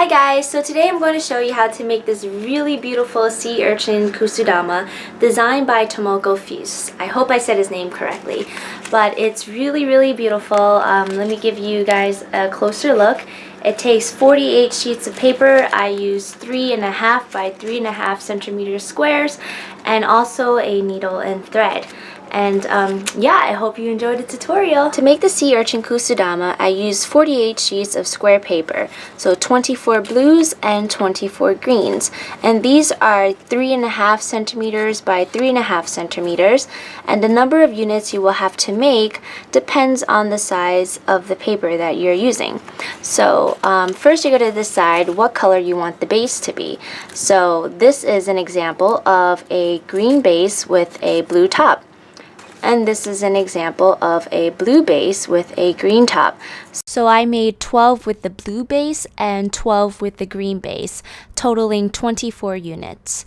Hi guys, so today I'm going to show you how to make this really beautiful sea urchin kusudama designed by Tomoko. I hope I said his name correctly, but it's really beautiful. Let me give you guys a closer look. It takes 48 sheets of paper. I use 3.5 by 3.5 centimeter squares and also a needle and thread. And yeah, I hope you enjoyed the tutorial. To make the sea urchin kusudama, I used 48 sheets of square paper, so 24 blues and 24 greens. And these are 3.5 centimeters by 3.5 centimeters. And the number of units you will have to make depends on the size of the paper that you're using. So first you're going to decide what color you want the base to be. So this is an example of a green base with a blue top. And this is an example of a blue base with a green top. So I made 12 with the blue base and 12 with the green base, totaling 24 units.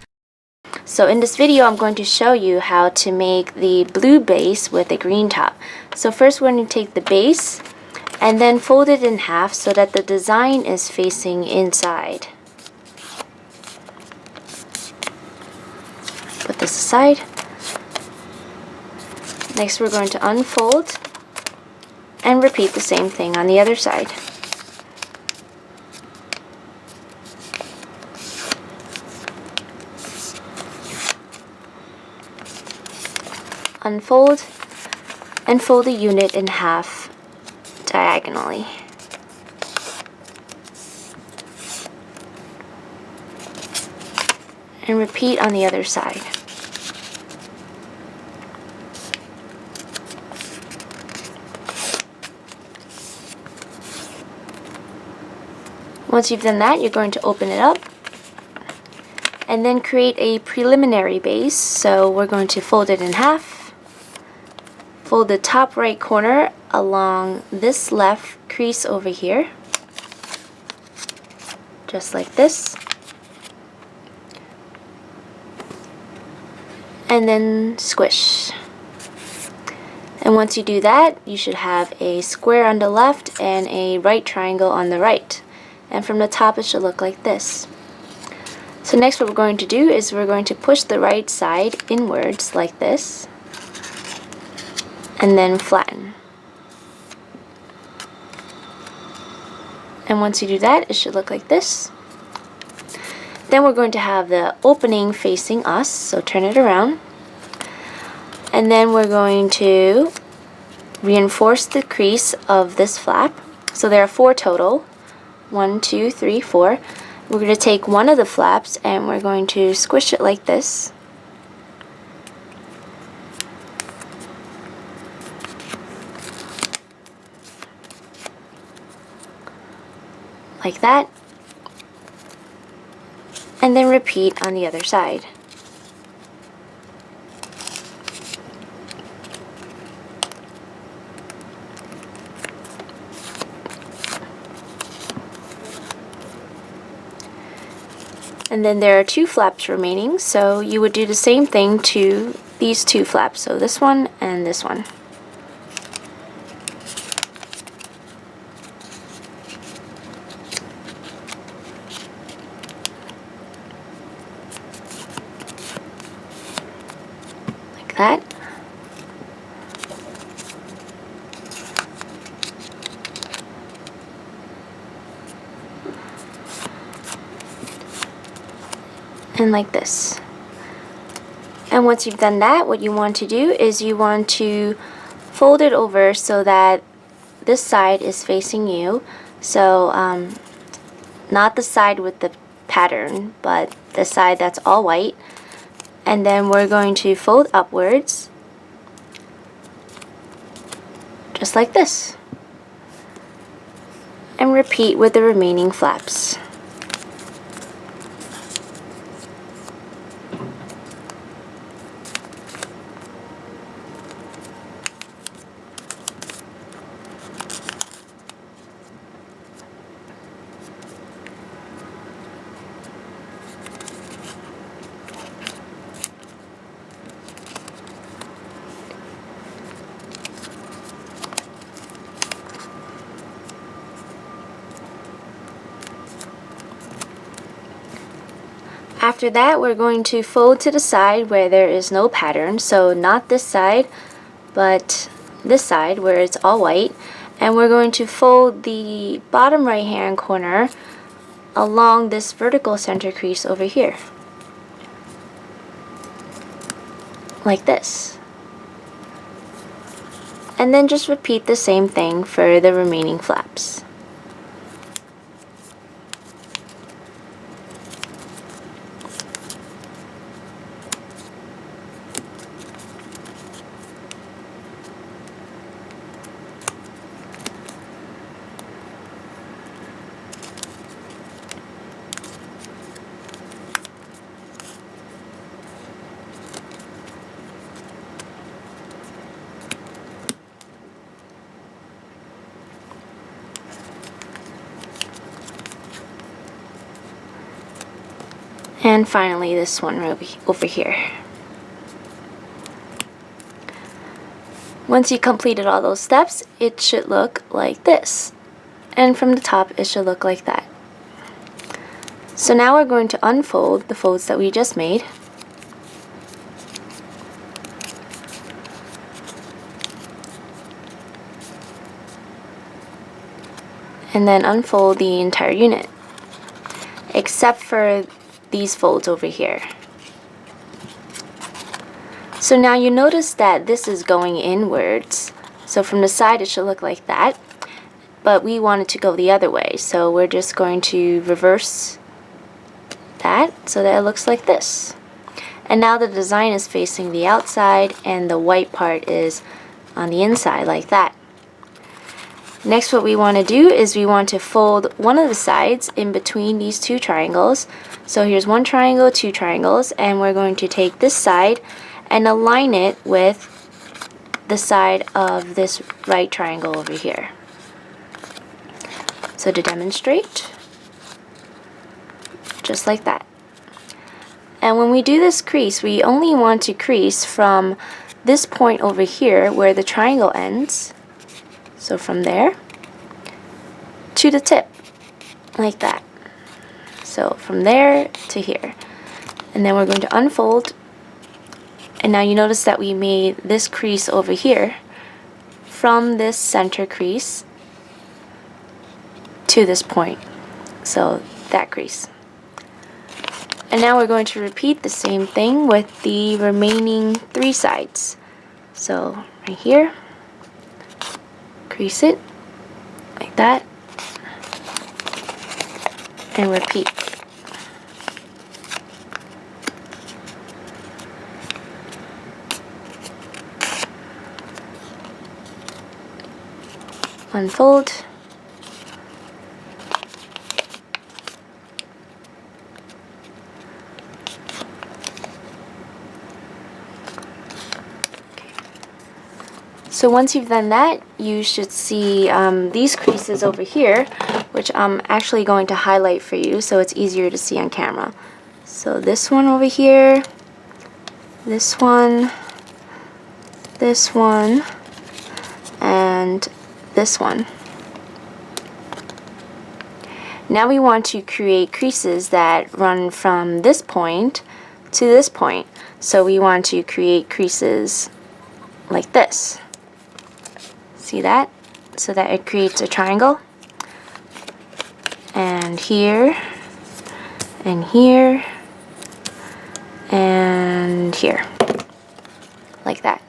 So in this video, I'm going to show you how to make the blue base with a green top. So first we're going to take the base and then fold it in half so that the design is facing inside. Put this aside. Next we're going to unfold and repeat the same thing on the other side. Unfold and fold the unit in half diagonally. And repeat on the other side. Once you've done that, you're going to open it up and then create a preliminary base. So we're going to fold it in half, fold the top right corner along this left crease over here, just like this, and then squish. And once you do that, you should have a square on the left and a right triangle on the right. And from the top it should look like this. So next what we're going to do is we're going to push the right side inwards like this and then flatten. And once you do that, it should look like this. Then we're going to have the opening facing us, so turn it around. And then we're going to reinforce the crease of this flap. So there are 4 total. 1, 2, 3, 4. We're going to take one of the flaps and we're going to squish it like this. Like that. And then repeat on the other side. And then there are 2 flaps remaining, so you would do the same thing to these 2 flaps, so this one and this one. Like that. And like this. And once you've done that, what you want to do is you want to fold it over so that this side is facing you. So not the side with the pattern, but the side that's all white. And then we're going to fold upwards just like this. And repeat with the remaining flaps. After that, we're going to fold to the side where there is no pattern, so not this side, but this side where it's all white, and we're going to fold the bottom right hand corner along this vertical center crease over here, like this. And then just repeat the same thing for the remaining flaps. And finally this one over here. Once you completed all those steps, it should look like this. And from the top, it should look like that. So now we're going to unfold the folds that we just made. And then unfold the entire unit, except for these folds over here. So now you notice that this is going inwards. So from the side it should look like that, but we want it to go the other way. So we're just going to reverse that so that it looks like this. And now the design is facing the outside and the white part is on the inside like that. Next, what we want to do is we want to fold one of the sides in between these two triangles. So here's one triangle, two triangles, and we're going to take this side and align it with the side of this right triangle over here. So to demonstrate, just like that. And when we do this crease, we only want to crease from this point over here where the triangle ends. So from there to the tip, like that. So from there to here. And then we're going to unfold. And now you notice that we made this crease over here from this center crease to this point. So that crease. And now we're going to repeat the same thing with the remaining three sides. So right here, crease it like that, and repeat. Unfold. So once you've done that, you should see these creases over here, which I'm actually going to highlight for you so it's easier to see on camera. So this one over here, this one, and this one. Now we want to create creases that run from this point to this point. So we want to create creases like this. See that? So that it creates a triangle. And here, and here, and here. Like that.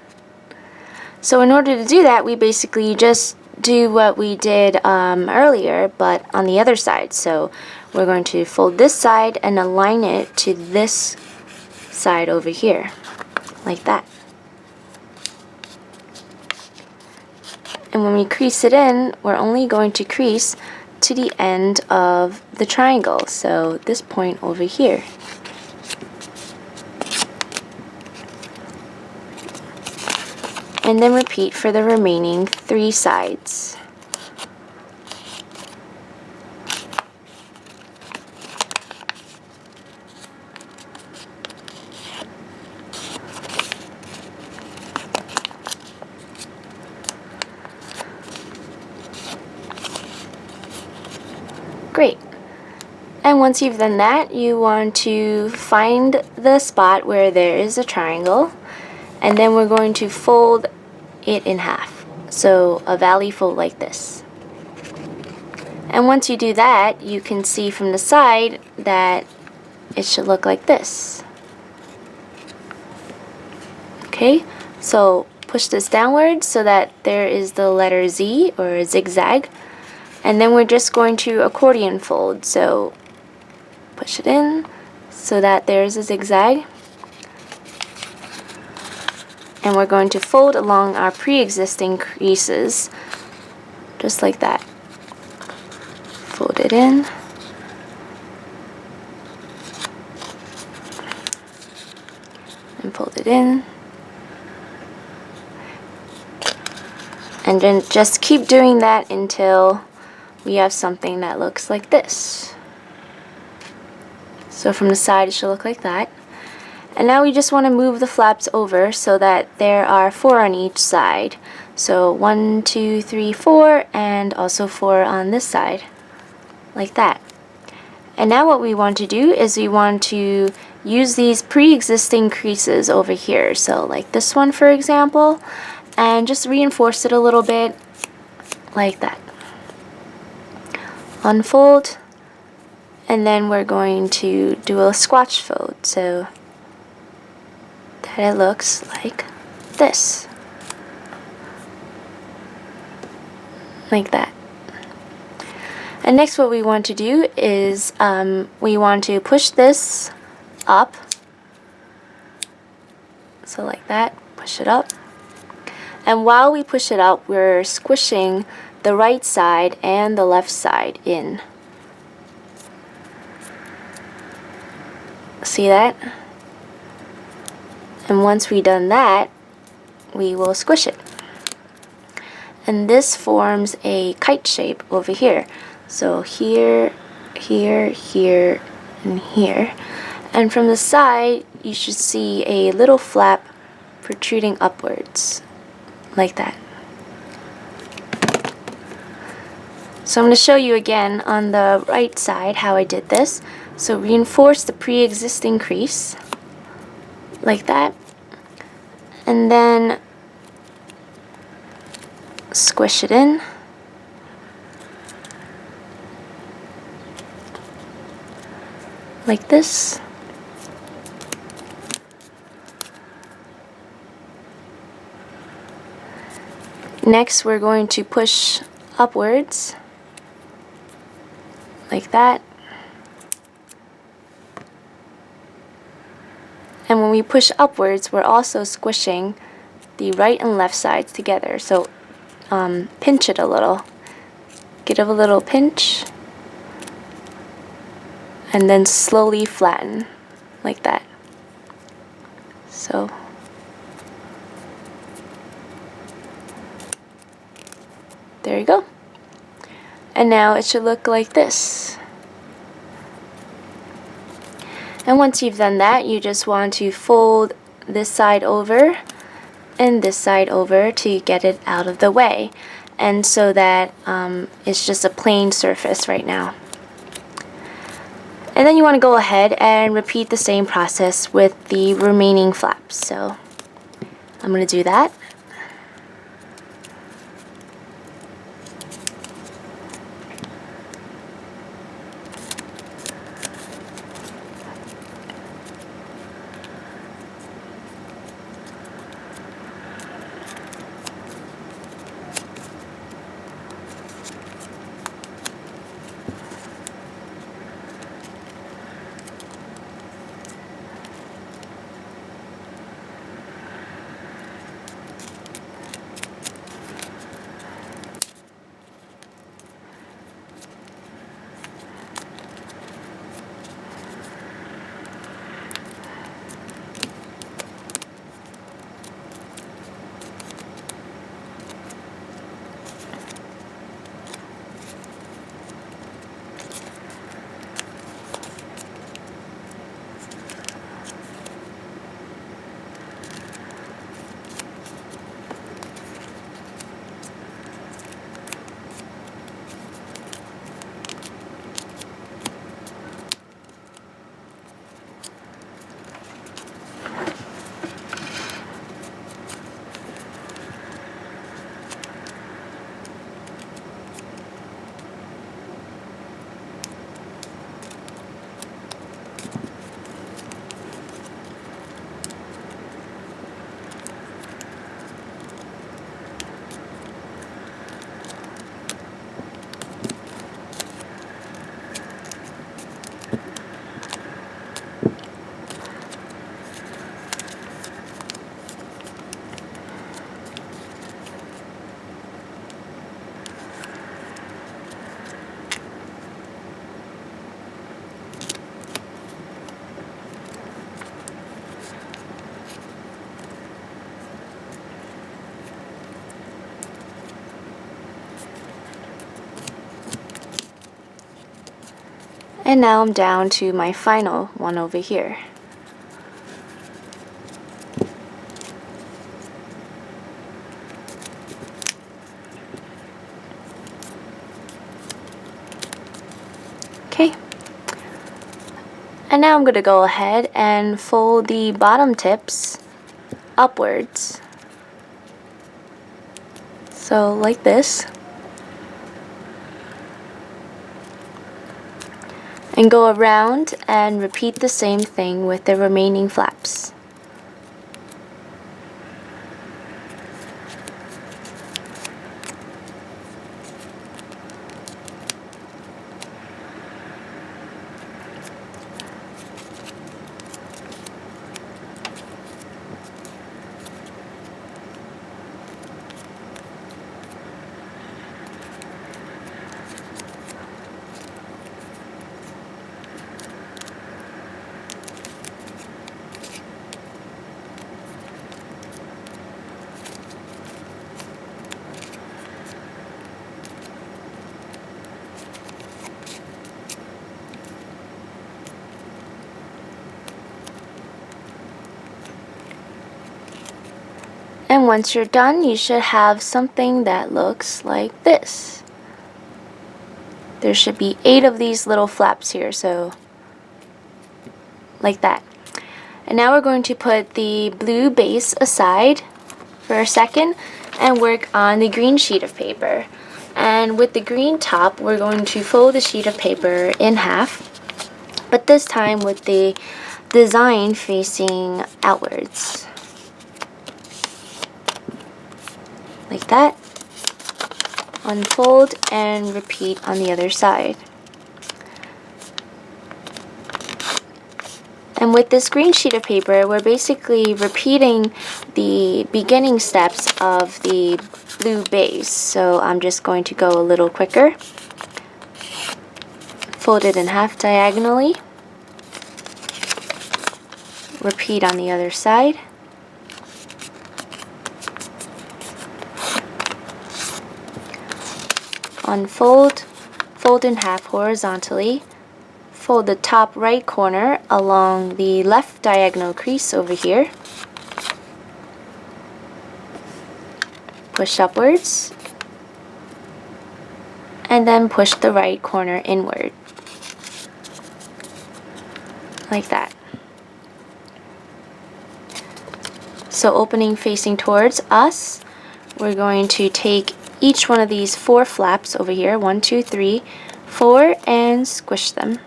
So in order to do that, we basically just do what we did earlier, but on the other side. So we're going to fold this side and align it to this side over here, like that. And when we crease it in, we're only going to crease to the end of the triangle, so this point over here. And then repeat for the remaining three sides. Great. And once you've done that, you want to find the spot where there is a triangle, and then we're going to fold it in half. So a valley fold like this. And once you do that, you can see from the side that it should look like this. Okay, so push this downwards so that there is the letter Z or a zigzag. And then we're just going to accordion fold. So push it in so that there's a zigzag. And we're going to fold along our pre-existing creases, just like that. Fold it in. And fold it in. And then just keep doing that until we have something that looks like this. So from the side it should look like that. And now we just want to move the flaps over so that there are 4 on each side. So 1, 2, 3, 4, and also 4 on this side, like that. And now what we want to do is we want to use these pre-existing creases over here. So like this one, for example, and just reinforce it a little bit, like that. Unfold, and then we're going to do a squash fold so that it looks like this, like that. And next what we want to do is we want to push this up, so like that, push it up. And while we push it up, we're squishing the right side and the left side in. See that? And once we've done that, we will squish it. And this forms a kite shape over here. So here, here, here, and here. And from the side, you should see a little flap protruding upwards, like that. So I'm going to show you again on the right side how I did this. So reinforce the pre-existing crease, like that. And then squish it in. Like this. Next, we're going to push upwards, like that. And when we push upwards, we're also squishing the right and left sides together. So pinch it a little. Give it a little pinch. And then slowly flatten, like that. So there you go. And now it should look like this. And once you've done that, you just want to fold this side over and this side over to get it out of the way. And so that it's just a plain surface right now. And then you want to go ahead and repeat the same process with the remaining flaps. So I'm going to do that. And now I'm down to my final one over here. Okay. And now I'm going to go ahead and fold the bottom tips upwards. So like this. And go around and repeat the same thing with the remaining flaps. And once you're done, you should have something that looks like this. There should be 8 of these little flaps here, so like that. And now we're going to put the blue base aside for a second and work on the green sheet of paper. And with the green top, we're going to fold the sheet of paper in half, but this time with the design facing outwards. Like that. Unfold and repeat on the other side. And with this green sheet of paper, we're basically repeating the beginning steps of the blue base. So I'm just going to go a little quicker. Fold it in half diagonally. Repeat on the other side. Unfold, fold in half horizontally, fold the top right corner along the left diagonal crease over here, push upwards, and then push the right corner inward, like that. So opening facing towards us, we're going to take each one of these 4 flaps over here, 1, 2, 3, 4, and squish them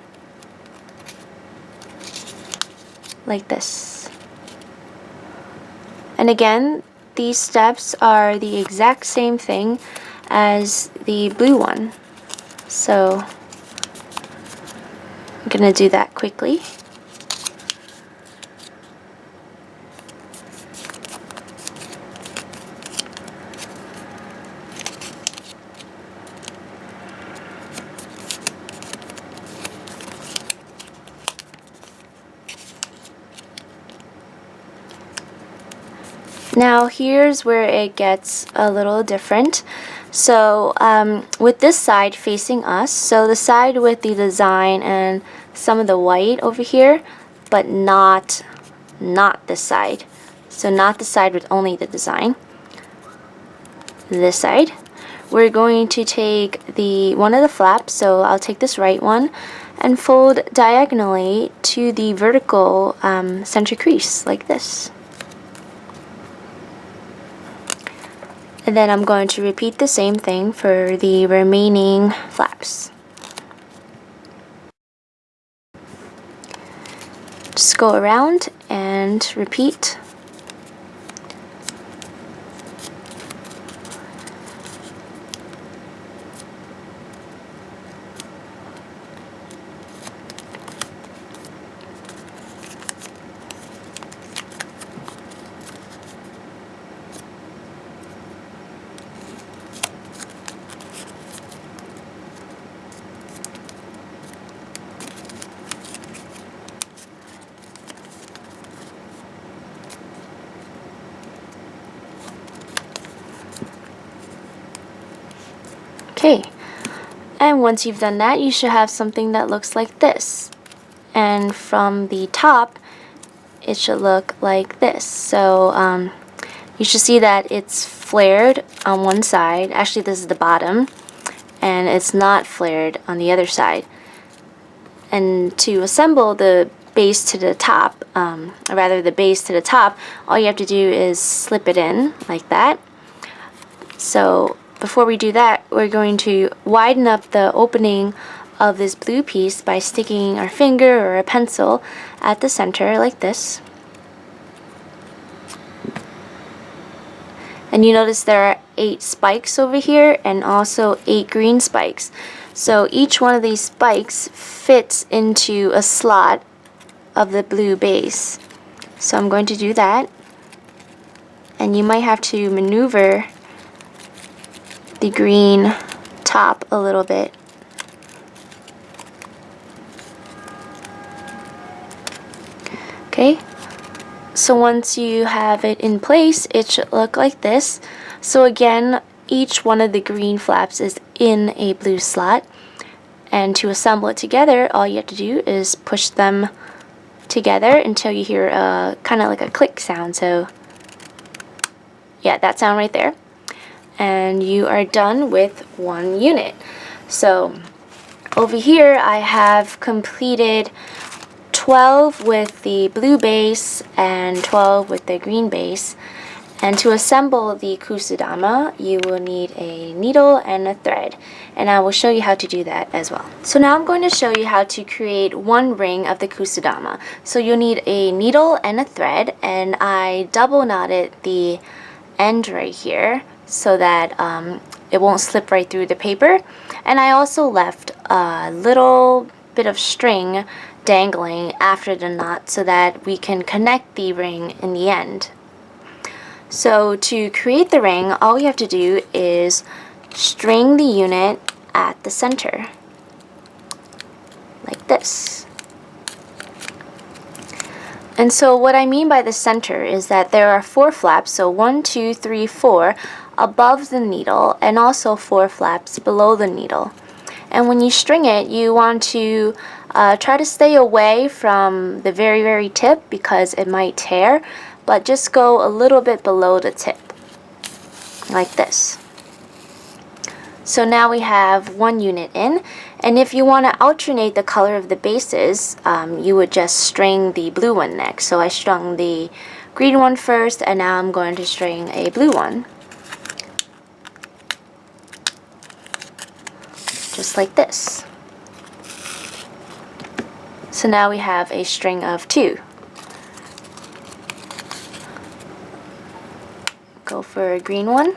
like this. And again, these steps are the exact same thing as the blue one. So I'm going to do that quickly. Now here's where it gets a little different. So with this side facing us, so the side with the design and some of the white over here, but not this side. So not the side with only the design. This side. We're going to take one of the flaps, so I'll take this right one, and fold diagonally to the vertical center crease, like this. And then I'm going to repeat the same thing for the remaining flaps. Just go around and repeat. Okay, And once you've done that, you should have something that looks like this. And from the top, it should look like this. So you should see that it's flared on one side. Actually, this is the bottom, and it's not flared on the other side. And to assemble the base to the top, or rather the base to the top, all you have to do is slip it in like that. So before we do that, we're going to widen up the opening of this blue piece by sticking our finger or a pencil at the center like this. And you notice there are 8 spikes over here and also 8 green spikes. So each one of these spikes fits into a slot of the blue base. So I'm going to do that. And you might have to maneuver the green top a little bit. Okay, so once you have it in place, it should look like this. So again, each one of the green flaps is in a blue slot. And to assemble it together, all you have to do is push them together until you hear a kind of like a click sound. So yeah, that sound right there. And you are done with one unit. So over here I have completed 12 with the blue base and 12 with the green base. And to assemble the kusudama, you will need a needle and a thread. And I will show you how to do that as well. So now I'm going to show you how to create one ring of the kusudama. So you'll need a needle and a thread, and I double knotted the end right here so that it won't slip right through the paper. And I also left a little bit of string dangling after the knot so that we can connect the ring in the end. So to create the ring, all we have to do is string the unit at the center, like this. And so what I mean by the center is that there are 4 flaps, so 1, 2, 3, 4, above the needle, and also 4 flaps below the needle. And when you string it, you want to try to stay away from the very, very tip because it might tear, but just go a little bit below the tip, like this. So now we have one unit in, and if you want to alternate the color of the bases, you would just string the blue one next. So I strung the green one first, and now I'm going to string a blue one. Just like this. So now we have a string of 2. Go for a green one.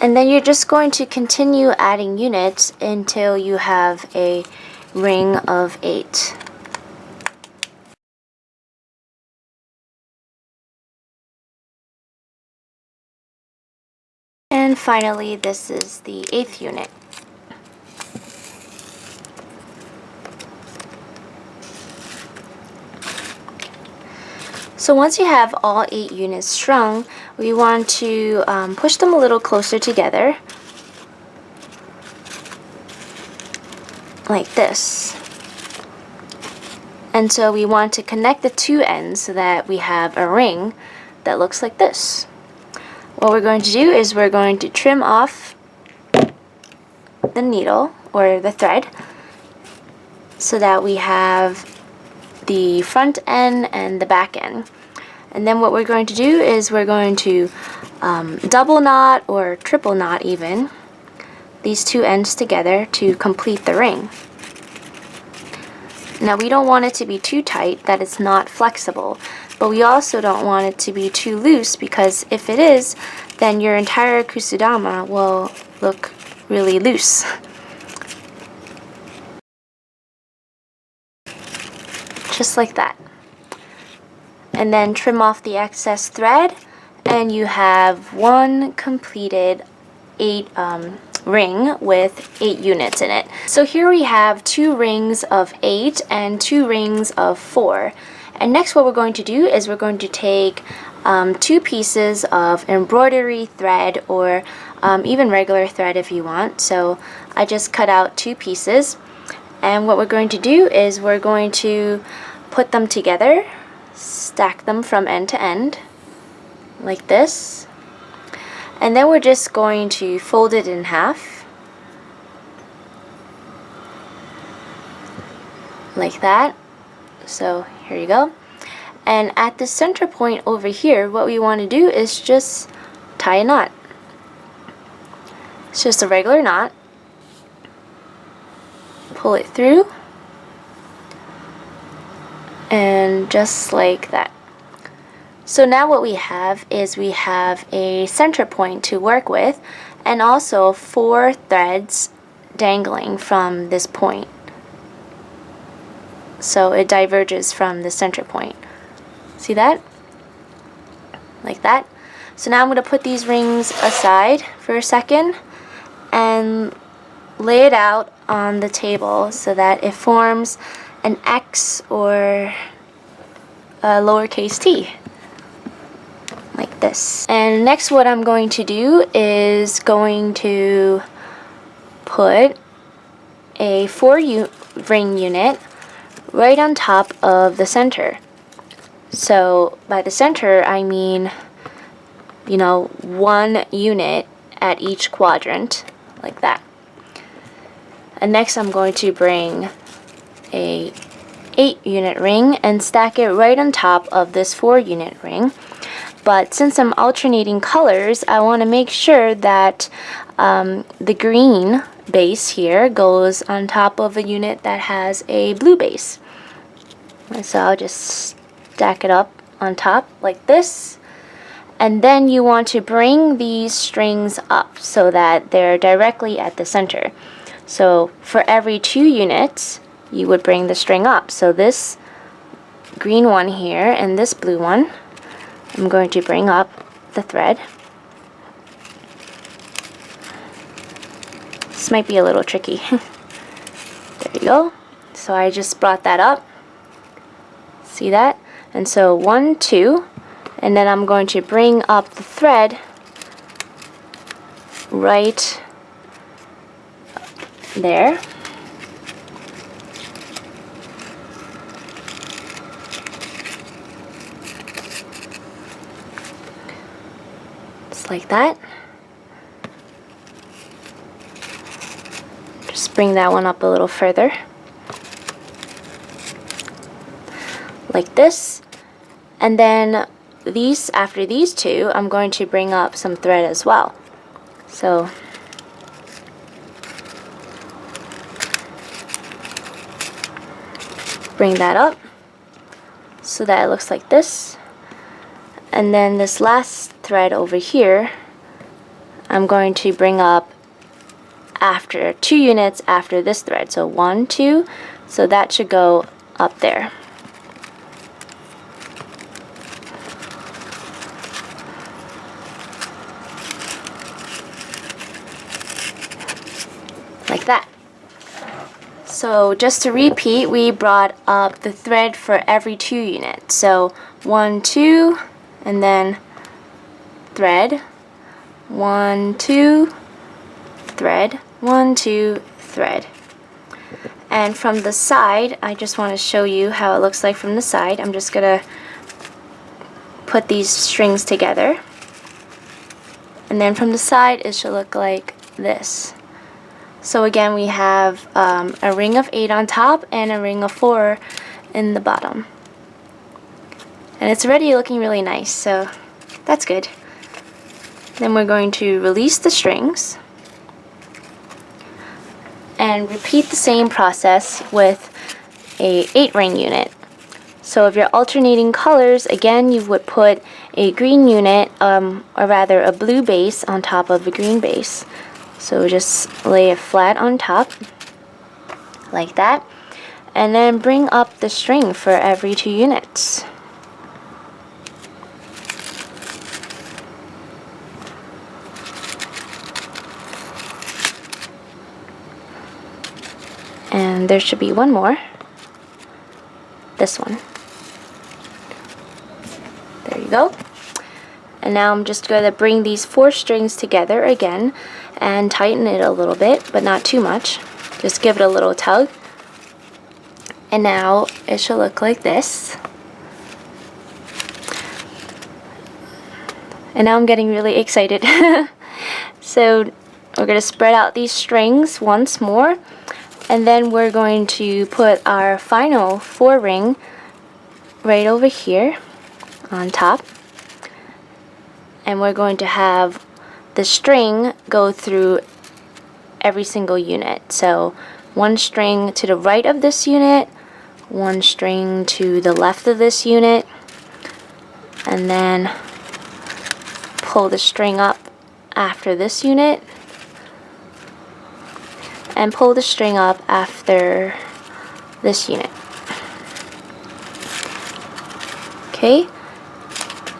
And then you're just going to continue adding units until you have a ring of 8. And finally, this is the 8th unit. So once you have all 8 units strung, we want to push them a little closer together, like this. And so we want to connect the 2 ends so that we have a ring that looks like this. What we're going to do is we're going to trim off the needle or the thread so that we have the front end and the back end. And then what we're going to do is we're going to double knot or triple knot even these 2 ends together to complete the ring. Now we don't want it to be too tight that it's not flexible, but we also don't want it to be too loose because if it is, then your entire kusudama will look really loose. Just like that. And then trim off the excess thread, and you have one completed 8 ring with 8 units in it. So here we have 2 rings of 8 and 2 rings of 4. And next what we're going to do is we're going to take 2 pieces of embroidery thread, or even regular thread if you want. So I just cut out 2 pieces, and what we're going to do is we're going to put them together, stack them from end to end like this, and then we're just going to fold it in half like that. So here you go. And at the center point over here, what we want to do is just tie a knot. It's just a regular knot. Pull it through, and just like that. So now what we have is we have a center point to work with, and also 4 threads dangling from this point. So it diverges from the center point. See that? Like that. So now I'm going to put these rings aside for a second and lay it out on the table so that it forms an X or a lowercase t, like this. And next what I'm going to do is going to put a 4 ring unit right on top of the center. So by the center I mean, you know, 1 unit at each quadrant, like that. And next I'm going to bring a 8 unit ring and stack it right on top of this 4 unit ring. But since I'm alternating colors, I want to make sure that the green base here goes on top of a unit that has a blue base. And so I'll just stack it up on top like this. And then you want to bring these strings up so that they're directly at the center. So for every 2 units, you would bring the string up. So this green one here and this blue one, I'm going to bring up the thread. This might be a little tricky. There you go. So I just brought that up. See that? And so 1, 2, and then I'm going to bring up the thread right there. Just like that. Just bring that one up a little further. Like this. And then after these 2, I'm going to bring up some thread as well. So bring that up so that it looks like this. And then this last thread over here, I'm going to bring up after 2 units after this thread. So 1, 2, so that should go up there. Like that. So just to repeat, we brought up the thread for every 2 units. So 1, 2, and then thread, 1, 2, thread, 1, 2, thread. And from the side, I just want to show you how it looks like from the side. I'm just going to put these strings together. And then from the side, it should look like this. So again, we have a ring of 8 on top and a ring of 4 in the bottom. And it's already looking really nice, so that's good. Then we're going to release the strings and repeat the same process with a 8 ring unit. So if you're alternating colors, again, you would put a green unit, or rather a blue base on top of a green base. So just lay it flat on top, like that, and then bring up the string for every 2 units. And there should be one more, this one. you go. And now I'm just going to bring these 4 strings together again and tighten it a little bit, but not too much. Just give it a little tug. And now it should look like this. And now I'm getting really excited. So we're going to spread out these strings once more. And then we're going to put our final 4 ring right over here on top. And we're going to have the string go through every single unit. So 1 string to the right of this unit, 1 string to the left of this unit, and then pull the string up after this unit, and pull the string up after this unit. Okay,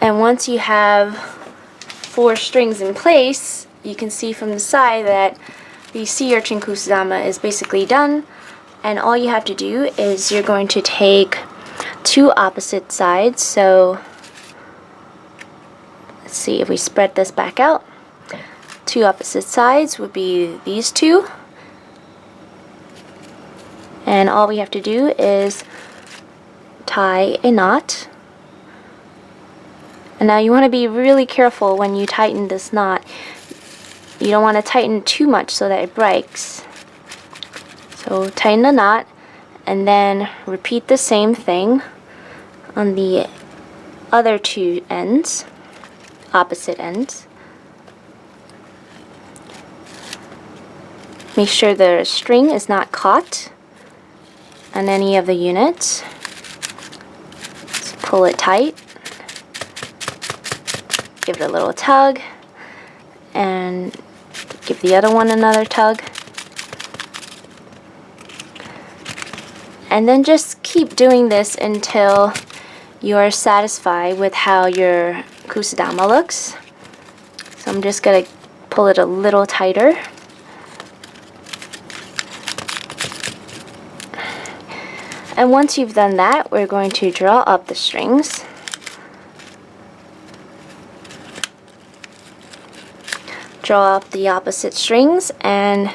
and once you have 4 strings in place, you can see from the side that the sea urchin kusudama is basically done. And all you have to do is you're going to take 2 opposite sides. So let's see if we spread this back out. 2 opposite sides would be these 2. And all we have to do is tie a knot. And now you want to be really careful when you tighten this knot. You don't want to tighten too much so that it breaks. So tighten the knot and then repeat the same thing on the other 2 ends, opposite ends. Make sure the string is not caught on any of the units. Just pull it tight. Give it a little tug, and give the other one another tug. And then just keep doing this until you are satisfied with how your kusudama looks. So I'm just going to pull it a little tighter. And once you've done that, we're going to draw up the strings. Draw up the opposite strings and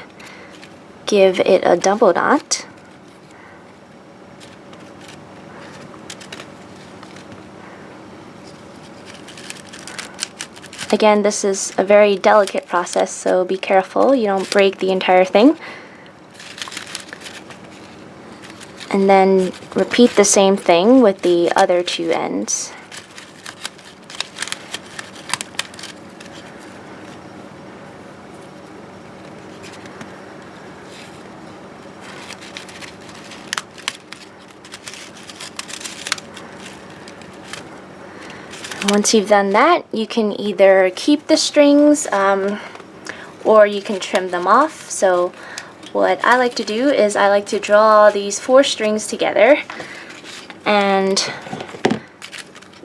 give it a double knot. Again, this is a very delicate process, so be careful you don't break the entire thing. And then repeat the same thing with the other 2 ends. Once you've done that, you can either keep the strings or you can trim them off. So what I like to do is I like to draw these 4 strings together and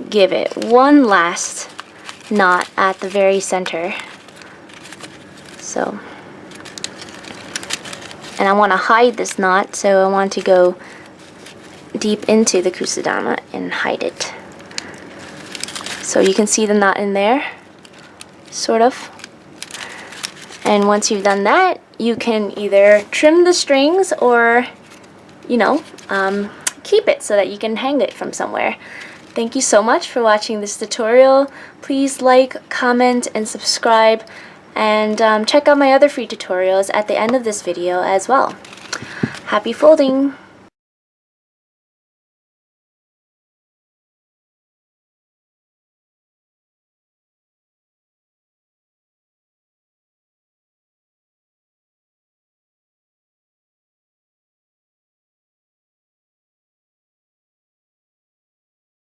give it one last knot at the very center. So, and I want to hide this knot, so I want to go deep into the kusudama and hide it. So you can see the knot in there, sort of. And once you've done that, you can either trim the strings or, you know, keep it so that you can hang it from somewhere. Thank you so much for watching this tutorial. Please like, comment, and subscribe. And check out my other free tutorials at the end of this video as well. Happy folding!